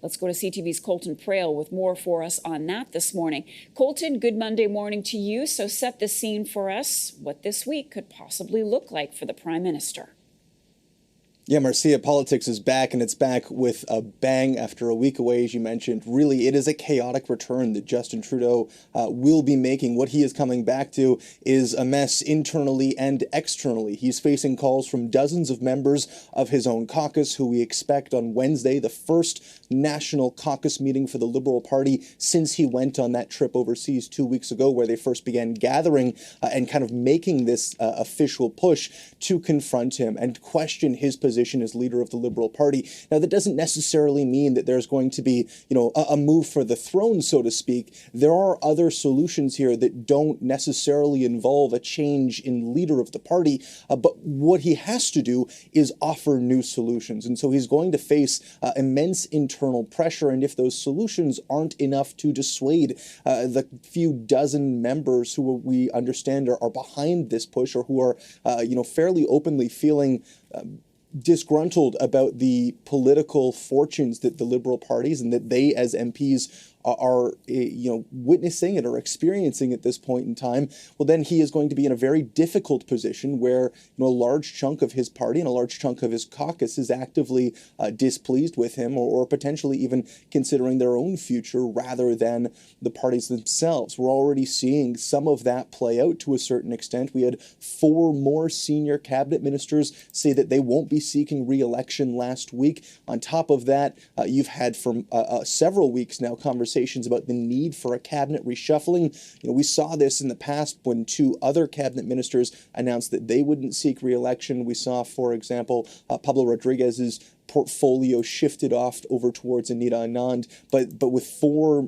Let's go to CTV's Colton Praill with more for us on that this morning. Colton, good Monday morning to you. So set the scene for us what this week could possibly look like for the Prime Minister. Yeah, Marcia, politics is back, and it's back with a bang after a week away, as you mentioned. Really, it is a chaotic return that Justin Trudeau will be making. What he is coming back to is a mess internally and externally. He's facing calls from dozens of members of his own caucus, who we expect on Wednesday, the first national caucus meeting for the Liberal Party since he went on that trip overseas 2 weeks ago, where they first began gathering and kind of making this official push to confront him and question his position as leader of the Liberal Party. Now, that doesn't necessarily mean that there's going to be, a move for the throne, so to speak. There are other solutions here that don't necessarily involve a change in leader of the party, but what he has to do is offer new solutions. And so he's going to face immense internal pressure, and if those solutions aren't enough to dissuade the few dozen members who we understand are behind this push, or who are, fairly openly feeling disgruntled about the political fortunes that the Liberal parties and that they as MPs are witnessing and are experiencing at this point in time, well, then he is going to be in a very difficult position where a large chunk of his party and a large chunk of his caucus is actively displeased with him, or potentially even considering their own future rather than the parties themselves. We're already seeing some of that play out to a certain extent. We had 4 more senior cabinet ministers say that they won't be seeking re-election last week. On top of that, you've had for several weeks now conversations about the need for a cabinet reshuffling. We saw this in the past when 2 other cabinet ministers announced that they wouldn't seek re-election. We saw, for example, Pablo Rodriguez's portfolio shifted off over towards Anita Anand, but with 4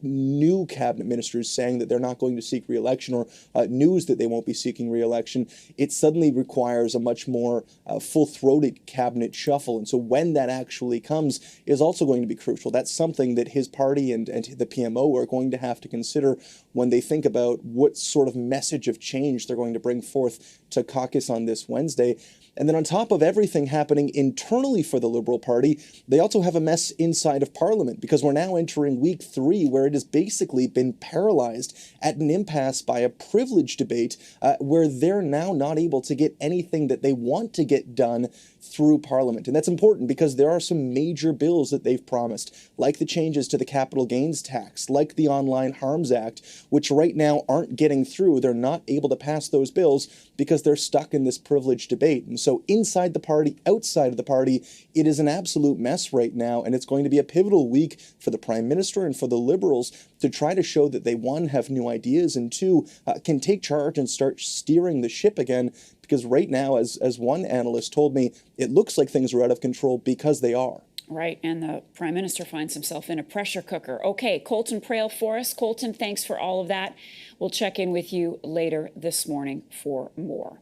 new cabinet ministers saying that they're not going to seek re-election, or news that they won't be seeking re-election, it suddenly requires a much more full-throated cabinet shuffle. And so when that actually comes is also going to be crucial. That's something that his party and the PMO are going to have to consider when they think about what sort of message of change they're going to bring forth to caucus on this Wednesday. And then on top of everything happening internally for the Liberal Party, they also have a mess inside of Parliament, because we're now entering week 3, where it has basically been paralyzed at an impasse by a privilege debate where they're now not able to get anything that they want to get done through Parliament. And that's important because there are some major bills that they've promised, like the changes to the capital gains tax, like the Online Harms Act, which right now aren't getting through. They're not able to pass those bills because they're stuck in this privilege debate. And so inside the party, outside of the party, it is an absolute mess right now, and it's going to be a pivotal week for the Prime Minister and for the Liberals to try to show that they, 1, have new ideas, and 2, can take charge and start steering the ship again, because right now, as one analyst told me, it looks like things are out of control because they are. Right, and the Prime Minister finds himself in a pressure cooker. Okay, Colton Praill for us. Colton, thanks for all of that. We'll check in with you later this morning for more.